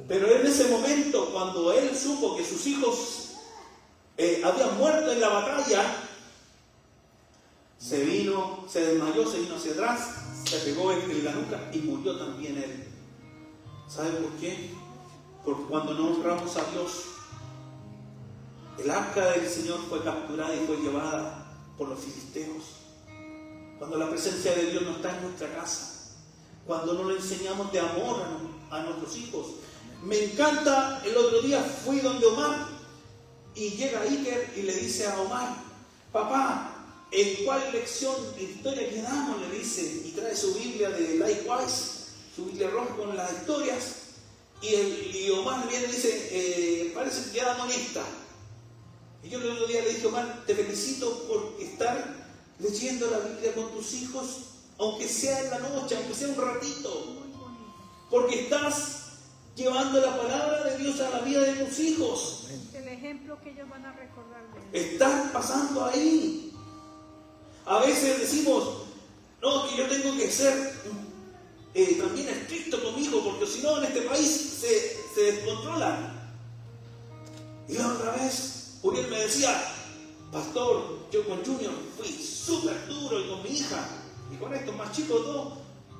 Pero en ese momento, cuando él supo que sus hijos habían muerto en la batalla, se desmayó, se vino hacia atrás, se pegó en la nuca y murió también él. ¿Saben por qué? Porque cuando no honramos a Dios, el arca del Señor fue capturada y fue llevada por los filisteos. Cuando la presencia de Dios no está en nuestra casa, cuando no le enseñamos de amor a nuestros hijos. Me encanta, el otro día fui donde Omar y llega Iker y le dice a Omar: papá, ¿en cuál lección de historia quedamos? Le dice, y trae su Biblia de Likewise, su Biblia roja con las historias, y Omar viene y dice: parece que quedamos en esta. Y yo el otro día le dije: Omar, te felicito por estar leyendo la Biblia con tus hijos, aunque sea en la noche, aunque sea un ratito, porque estás llevando la palabra de Dios a la vida de tus hijos. El ejemplo que ellos van a recordar de él. Están pasando ahí. A veces decimos: no, que yo tengo que ser también estricto conmigo, porque si no en este país se descontrola. Y la otra vez Uriel me decía: pastor, yo con Junior fui súper duro, y con mi hija, y con estos más chicos dos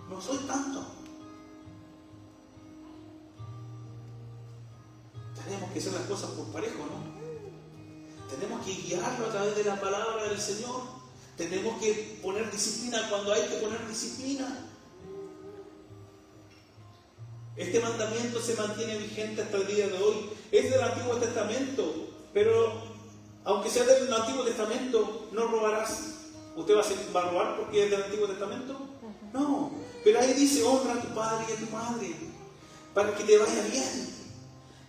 no soy tanto. Tenemos que hacer las cosas por parejo, ¿no? Tenemos que guiarlo a través de la palabra del Señor. Tenemos que poner disciplina cuando hay que poner disciplina. Este mandamiento se mantiene vigente hasta el día de hoy. Es del Antiguo Testamento, pero aunque sea del Antiguo Testamento, no robarás. ¿Usted va a robar porque es del Antiguo Testamento? No, pero ahí dice: honra a tu padre y a tu madre, para que te vaya bien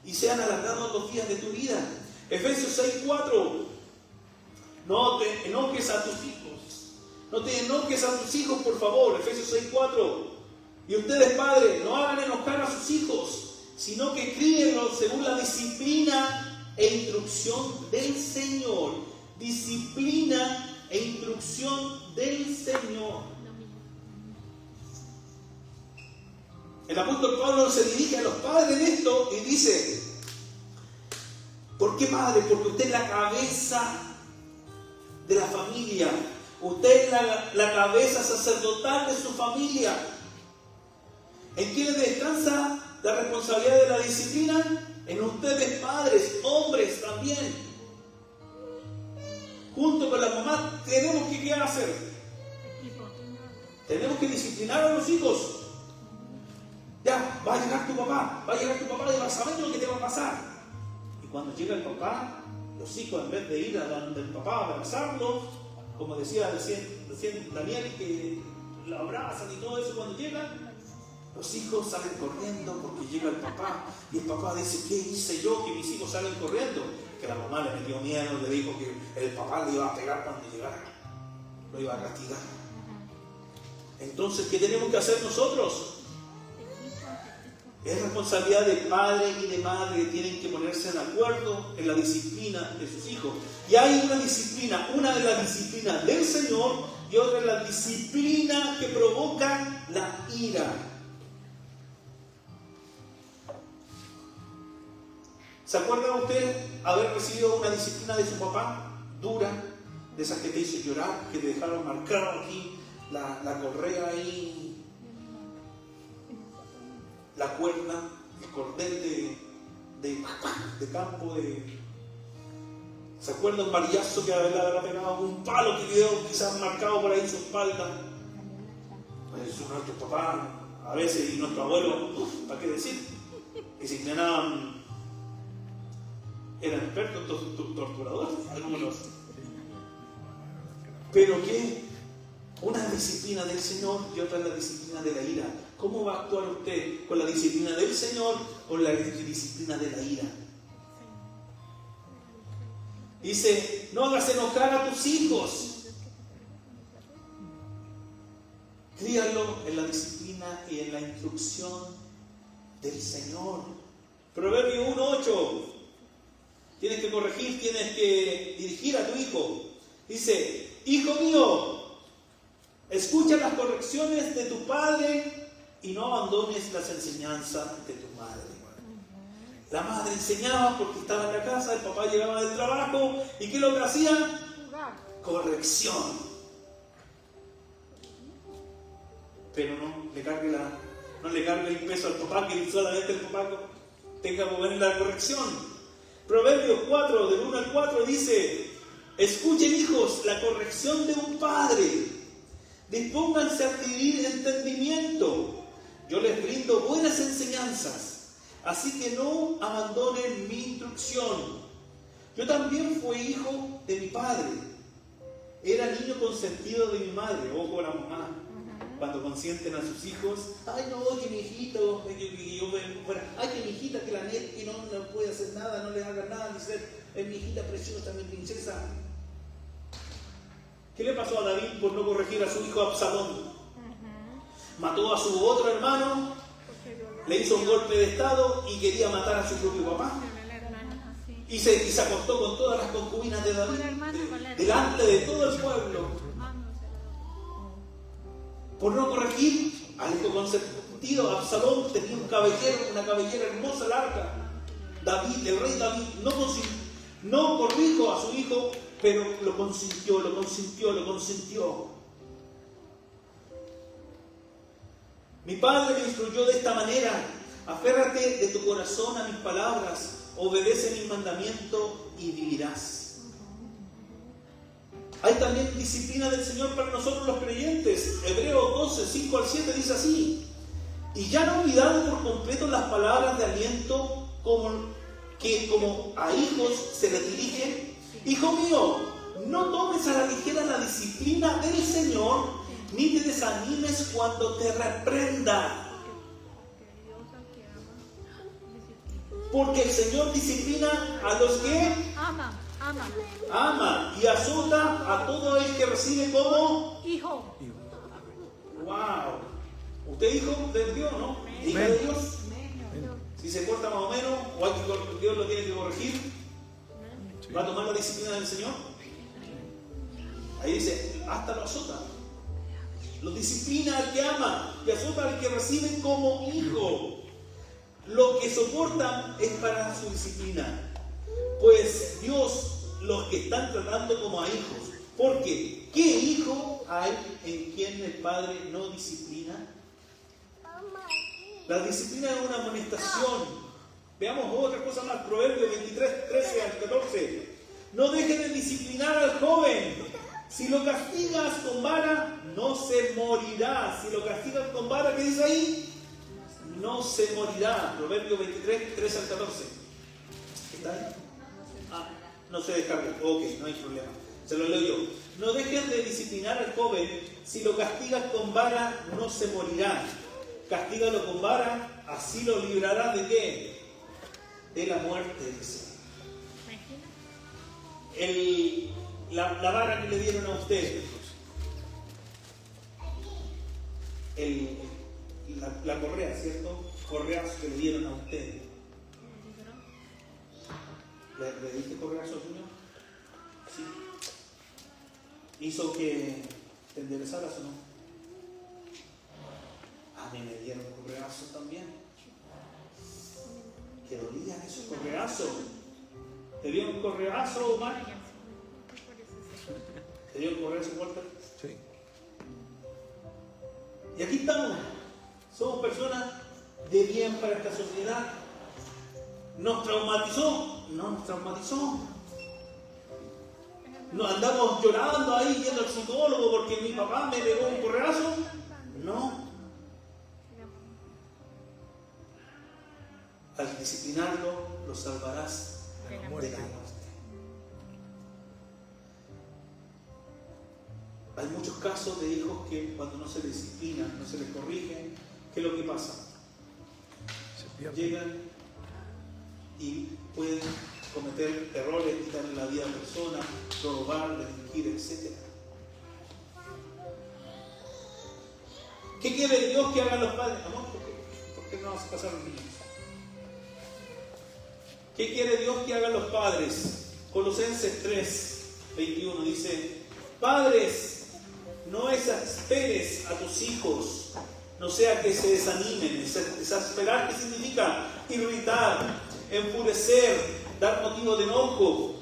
y sean alargados los días de tu vida. Efesios 6:4: no te enojes a tus hijos, No te enojes a tus hijos, por favor. Efesios 6:4. Y ustedes, padres, no hagan enojar a sus hijos, sino que críenlos según la disciplina e instrucción del Señor. Disciplina e instrucción del Señor. El apóstol Pablo se dirige a los padres de esto y dice: ¿por qué, padre? Porque usted es la cabeza de la familia. Usted es la cabeza sacerdotal de su familia. ¿En quién descansa la responsabilidad de la disciplina? En ustedes, padres, hombres también. Junto con la mamá tenemos que, ¿qué hacer? Tenemos que disciplinar a los hijos. Ya, va a llegar tu papá y vas a saber lo que te va a pasar. Y cuando llega el papá, los hijos, en vez de ir a donde el papá a abrazarlo, como decía recién Daniel, que lo abrazan y todo eso, cuando llegan, los hijos salen corriendo porque llega el papá. Y el papá dice: ¿qué hice yo que mis hijos salen corriendo? Que la mamá le metió miedo, le dijo que el papá le iba a pegar cuando llegara, lo iba a castigar. Entonces, ¿qué tenemos que hacer nosotros? Es responsabilidad de padre y de madre que tienen que ponerse de acuerdo en la disciplina de sus hijos. Y hay una disciplina, una de las disciplinas del Señor y otra es la disciplina que provoca la ira. ¿Se acuerda usted haber recibido una disciplina de su papá dura, de esas que te hizo llorar, que te dejaron marcado aquí la correa ahí, la cuerda, el cordel de campo? ¿Se acuerda un varillazo que le habrá pegado, un palo que quedó quizás marcado por ahí en su espalda? Pues nuestro papá, a veces, y nuestro abuelo, ¿para qué decir? Que se inclinaban. Eran expertos torturadores, algunos. Pero ¿qué? Una disciplina del Señor y otra es la disciplina de la ira. ¿Cómo va a actuar usted con la disciplina del Señor o la disciplina de la ira? Dice: no hagas enojar a tus hijos. Críalo en la disciplina y en la instrucción del Señor. Proverbio 1:8. Tienes que corregir, tienes que dirigir a tu hijo. Dice: hijo mío, escucha las correcciones de tu padre y no abandones las enseñanzas de tu madre. La madre enseñaba porque estaba en la casa, el papá llegaba del trabajo y ¿qué es lo que hacía? Corrección. Pero no le cargue el peso al papá, que solamente el papá tenga que poner la corrección. Proverbios 4, del 1 al 4 dice: escuchen, hijos, la corrección de un padre. Dispónganse a adquirir entendimiento. Yo les brindo buenas enseñanzas, así que no abandonen mi instrucción. Yo también fui hijo de mi padre. Era niño consentido de mi madre. Ojo a la mamá. Cuando consienten a sus hijos: ay, no, que mi hijito, ay, que mi hijita, que la nieta, que no puede hacer nada, no le haga nada, dice: es mi hijita preciosa, mi princesa. ¿Qué le pasó a David por no corregir a su hijo Absalón? Mató a su otro hermano, le hizo un golpe de estado y quería matar a su propio papá. Y se acostó con todas las concubinas de David, delante de todo el pueblo. Por no corregir al hijo consentido, Absalón tenía una cabellera hermosa, larga. El rey David no corrijo a su hijo, pero lo consintió. Mi padre me instruyó de esta manera: aférrate de tu corazón a mis palabras, obedece mis mandamientos y vivirás. Hay también disciplina del Señor para nosotros los creyentes. Hebreos 12, 5 al 7 dice así: y ya no olvidaron por completo las palabras de aliento como a hijos se les dirigen. Hijo mío, no tomes a la ligera la disciplina del Señor, ni te desanimes cuando te reprenda. Porque el Señor disciplina a los que Ama y azota a todo el que recibe como hijo. Wow. ¿Usted es hijo de Dios, no? ¿Hija de Dios? Si se porta más o menos, o hay que, Dios lo tiene que corregir, ¿va a tomar la disciplina del Señor? Ahí dice, hasta lo azota. Lo disciplina al que ama y azota al que recibe como hijo. Lo que soportan es para su disciplina. Pues Dios los que están tratando como a hijos. Porque, ¿qué hijo hay en quien el Padre no disciplina? La disciplina es una amonestación. Veamos otra cosa más. Proverbios 23, 13 al 14. No dejes de disciplinar al joven. Si lo castigas con vara, no se morirá. Si lo castigas con vara, ¿qué dice ahí? No se morirá. Proverbios 23, 13 al 14. ¿Está ahí? No se descarga. Ok, no hay problema. Se lo leo yo. No dejes de disciplinar al joven. Si lo castigas con vara, no se morirá. Castígalo con vara, así lo librarás ¿de qué? De la muerte, dice. La vara que le dieron a usted, la correa, ¿cierto? Correas que le dieron a usted. ¿Le diste correazo, Señor? Sí. ¿Hizo que te enderezaras o no? A mí me dieron correazos también. Que dolían esos correazos. ¿Te dio un correazo, Omar? ¿Te dio un correazo, Walter? Sí. Y aquí estamos. Somos personas de bien para esta sociedad. ¿Nos traumatizó? No nos traumatizó. ¿No andamos llorando ahí yendo al psicólogo porque mi papá me pegó un correazo? No. Al disciplinarlo, lo salvarás de la muerte. Hay muchos casos de hijos que cuando no se les disciplina, no se les corrige, ¿qué es lo que pasa? Llegan y pueden cometer errores, quitarle la vida a personas, robar, delinquir, etc. ¿Qué quiere Dios que hagan los padres? Amor, ¿por qué no vas a pasar los niños? ¿Qué quiere Dios que hagan los padres? Colosenses 3, 21 dice: Padres, no exasperes a tus hijos, no sea que se desanimen. Exasperar, ¿qué significa? Irritar, enfurecer, dar motivo de enojo.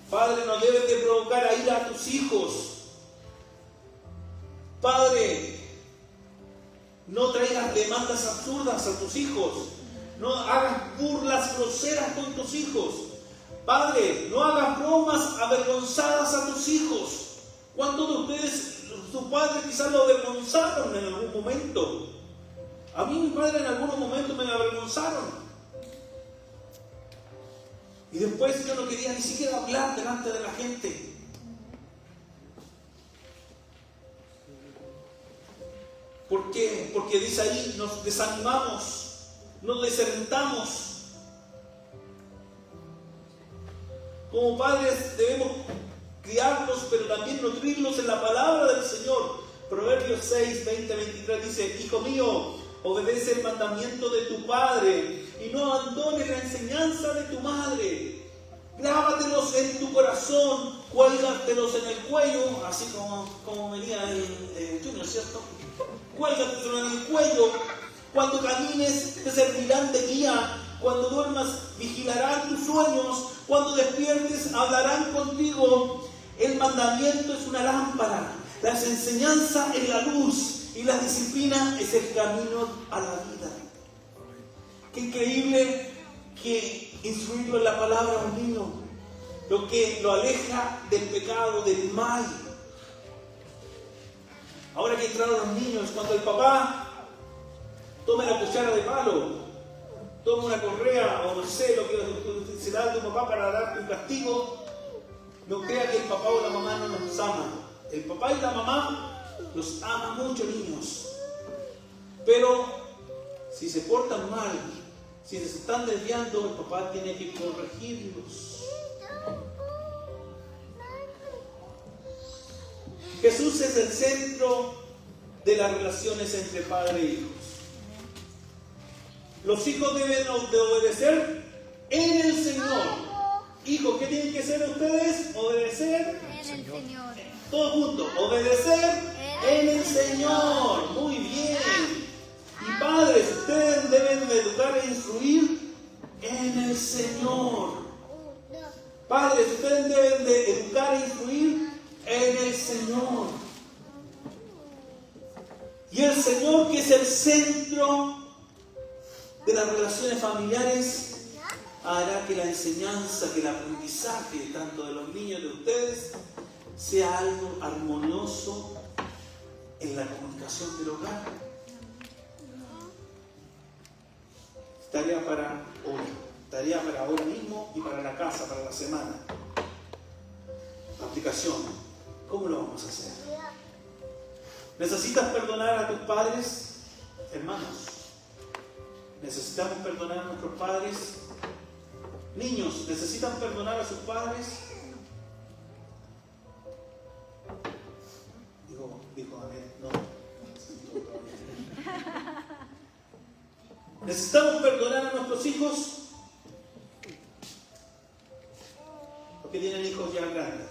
Padre, no debes de provocar a ira a tus hijos. Padre, no traigas demandas absurdas a tus hijos. No hagas burlas groseras con tus hijos. Padre, no hagas bromas avergonzadas a tus hijos. ¿Cuántos de ustedes, su padre quizás lo avergonzaron en algún momento? A mí mi padre en algunos momentos me avergonzaron. Y después yo no quería ni siquiera hablar delante de la gente. ¿Por qué? Porque dice ahí, nos desanimamos. Nos desorientamos. Como padres debemos criarlos, pero también nutrirlos en la palabra del Señor. Proverbios 6, 20, 23 dice: Hijo mío, obedece el mandamiento de tu padre y no abandones la enseñanza de tu madre. Grábatelos en tu corazón, cuélgatelos en el cuello, así como venía el Junior, ¿cierto? Cuélgatelos en el cuello. Cuando camines te servirán de guía. Cuando duermas vigilarán tus sueños. Cuando despiertes hablarán contigo. El mandamiento es una lámpara. La enseñanza es la luz. Y la disciplina es el camino a la vida. Qué increíble que instruirlo en la palabra a un niño. Lo que lo aleja del pecado, del mal. Ahora que entraron los niños, cuando el papá tome la cuchara de palo, tome una correa o no sé lo que se da a tu papá para darte un castigo, no crea que el papá o la mamá no nos ama. El papá y la mamá los ama mucho, niños. Pero si se portan mal, si se están desviando, el papá tiene que corregirlos. Jesús es el centro de las relaciones entre padre e hijos. Los hijos deben de obedecer en el Señor. Hijos, ¿qué tienen que ser ustedes? Obedecer en el Señor. Todos juntos, obedecer en el Señor. Muy bien. Y padres, ustedes deben de educar e instruir en el Señor. Padres, ustedes deben de educar e instruir en el Señor. Y el Señor, que es el centro de las relaciones familiares, hará que la enseñanza, que el aprendizaje, tanto de los niños de ustedes, sea algo armonioso en la comunicación del hogar. Tarea para ahora mismo y para la casa, para la semana. Aplicación. ¿Cómo lo vamos a hacer? ¿Necesitas perdonar a tus padres? Hermanos, ¿necesitamos perdonar a nuestros padres? Niños, ¿necesitan perdonar a sus padres? Dijo Daniel, no. ¿Necesitamos perdonar a nuestros hijos? Porque tienen hijos ya grandes.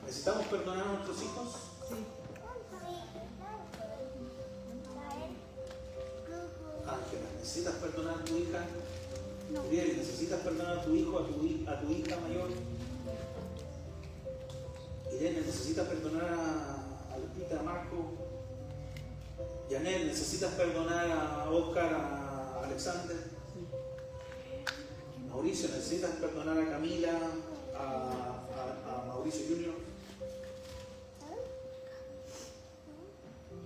¿Necesitamos perdonar a nuestros hijos? Ángela, ¿necesitas perdonar a tu hija? Uriel, ¿necesitas perdonar a tu hijo, a tu hija mayor? Irene, ¿necesitas perdonar a Lupita, a Marco? Janet, ¿necesitas perdonar a Oscar, a Alexander? Mauricio, ¿necesitas perdonar a Camila, a Mauricio Junior?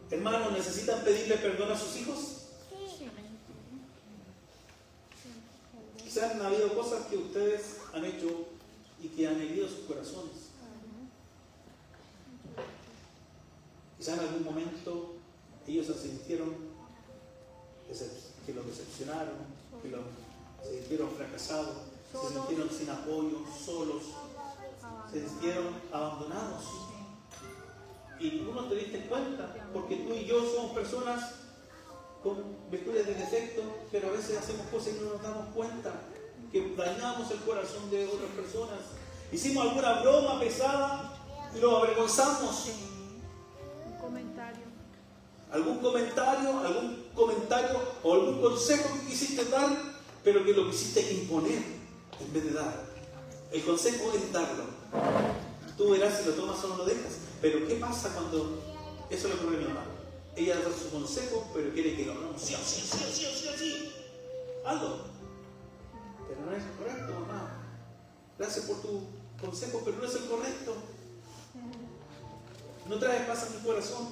Hermanos, ¿necesitan pedirle perdón a sus hijos? Quizás han habido cosas que ustedes han hecho y que han herido sus corazones. Quizás en algún momento ellos se sintieron que los decepcionaron, que se sintieron fracasados, se sintieron sin apoyo, solos, se sintieron abandonados. Y tú no te diste cuenta, porque tú y yo somos personas con virtudes de defecto, pero a veces hacemos cosas y no nos damos cuenta, que dañamos el corazón de otras personas. Hicimos alguna broma pesada y lo avergonzamos. Algún comentario o algún consejo que quisiste dar, pero que lo quisiste imponer en vez de dar. El consejo es darlo. Tú verás si lo tomas o no lo dejas. Pero ¿qué pasa cuando eso le ocurre a mi mamá? Ella da su consejo, pero quiere que lo hagamos sí. Hazlo. Pero no es correcto, mamá. Gracias por tu consejo, pero no es el correcto. No trae paz a mi corazón.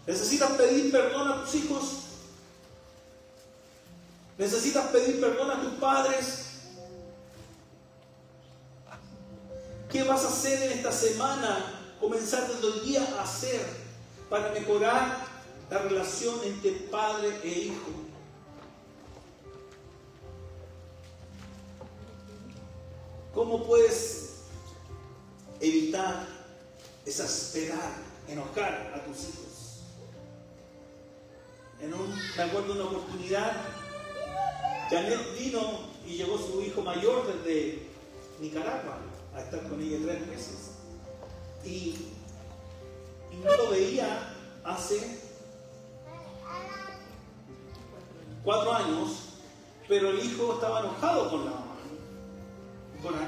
¿Necesitas pedir perdón a tus hijos? ¿Necesitas pedir perdón a tus padres? ¿Qué vas a hacer en esta semana? Comenzar desde hoy día a hacer para mejorar la relación entre padre e hijo. ¿Cómo puedes evitar exasperar, enojar a tus hijos? Me acuerdo de una oportunidad, Janet vino y llegó su hijo mayor desde Nicaragua a estar con ella 3 meses. Y no lo veía hace 4 años, pero el hijo estaba enojado con la mamá,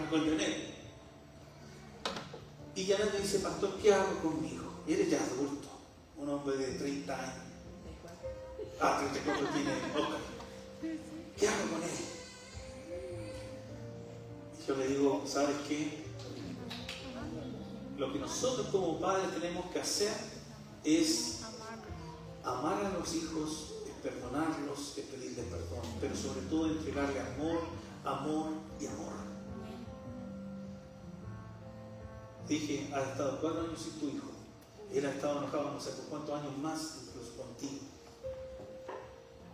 con Janet. Y Janet me dice, pastor, ¿qué hago con mi hijo? Y él es ya adulto, un hombre de 30 años. 34 tiene Oscar. ¿Qué hago con él? Yo le digo, ¿sabes qué? Lo que nosotros como padres tenemos que hacer es amar a los hijos, es perdonarlos, es pedirles perdón, pero sobre todo entregarle amor y amor. Dije, has estado 4 años sin tu hijo. Él ha estado enojado no sé por cuántos años más, incluso contigo.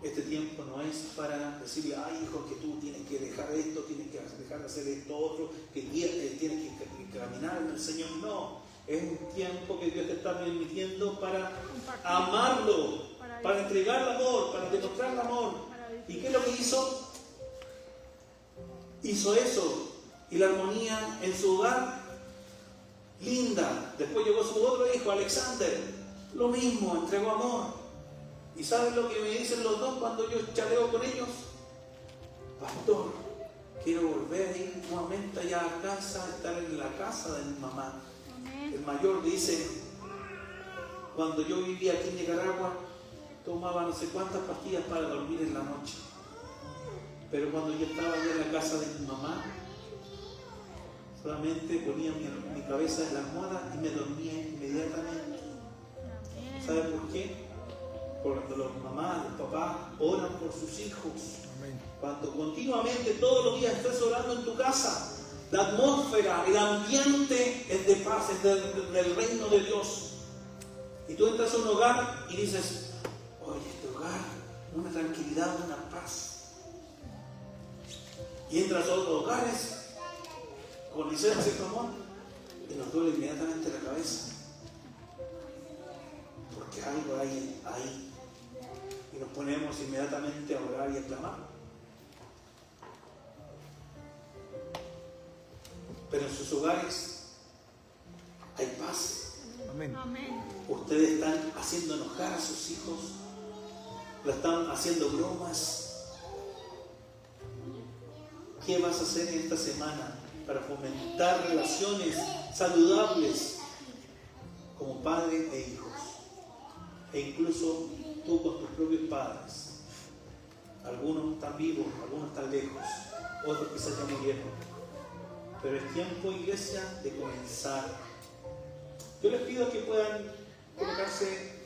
Este tiempo no es para decirle, ay hijo, que tú tienes que dejar esto, tienes que dejar de hacer esto otro, que tienes que caminar en el Señor. No, es un tiempo que Dios te está permitiendo para amarlo, para entregar el amor, para demostrar el amor. ¿Y qué es lo que hizo? Hizo eso. Y la armonía en su hogar, linda. Después llegó su otro hijo, Alexander. Lo mismo, entregó amor. ¿Y saben lo que me dicen los dos cuando yo chaleo con ellos? Pastor, quiero volver a ir nuevamente allá a casa, a estar en la casa de mi mamá. El mayor dice, cuando yo vivía aquí en Nicaragua, tomaba no sé cuántas pastillas para dormir en la noche. Pero cuando yo estaba allá en la casa de mi mamá, solamente ponía mi cabeza en la almohada y me dormía inmediatamente. ¿Sabe por qué? Cuando las mamás, los papás oran por sus hijos. Cuando continuamente todos los días estás orando en tu casa, la atmósfera, el ambiente es de paz, es del reino de Dios. Y tú entras a un hogar y dices, oye, este hogar, una tranquilidad, una paz. Y entras a otros hogares con ese amor y nos duele inmediatamente la cabeza. Porque algo hay ahí. Y nos ponemos inmediatamente a orar y a clamar. Pero en sus hogares hay paz. Amén. Ustedes están haciendo enojar a sus hijos, la están haciendo bromas. ¿Qué vas a hacer en esta semana para fomentar relaciones saludables como padre e hijos? E incluso tú con tus propios padres. Algunos están vivos, algunos están lejos, otros quizás ya murieron. Pero es tiempo, iglesia, de comenzar. Yo les pido que puedan colocarse,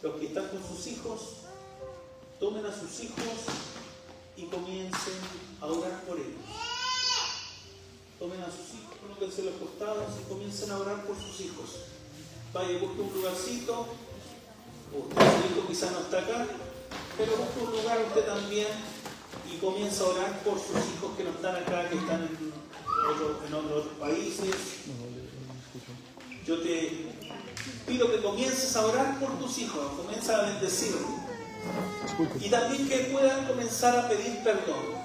los que están con sus hijos, tomen a sus hijos y comiencen a orar por ellos. Tomen a sus hijos, colóquense los costados y comiencen a orar por sus hijos. Vaya, busque un lugarcito. Usted, su hijo quizás no está acá, pero busque un lugar usted también y comienza a orar por sus hijos que no están acá, que están en otros países. Yo te pido que comiences a orar por tus hijos, comienza a bendecirlos. Y también que puedan comenzar a pedir perdón.